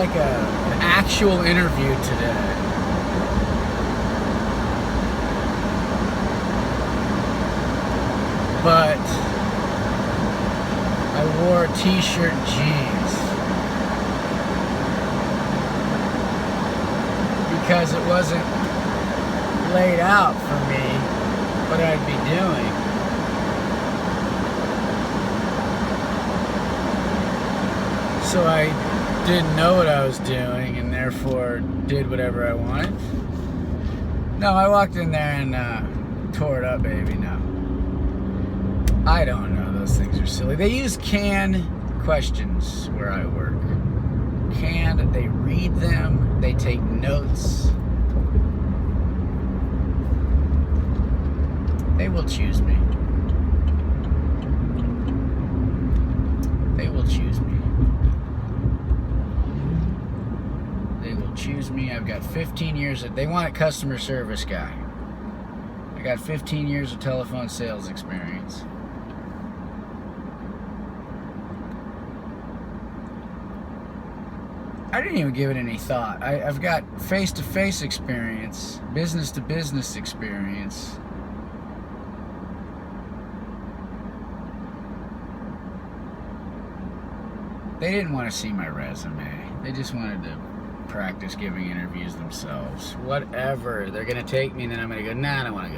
like an actual interview today. But I wore a t-shirt and jeans because it wasn't laid out for me what I'd be doing. So I didn't know what I was doing and therefore did whatever I wanted. No, I walked in there and tore it up, baby. No. I don't know. Those things are silly. They use canned questions where I work. Canned. They read them. They take notes. They will choose me. They will choose me. They will choose me. I've got 15 years of... They want a customer service guy. I got 15 years of telephone sales experience. I didn't even give it any thought. I've got face-to-face experience, business-to-business experience. They didn't want to see my resume. They just wanted to practice giving interviews themselves. Whatever. They're going to take me and then I'm going to go, nah, I don't want to go.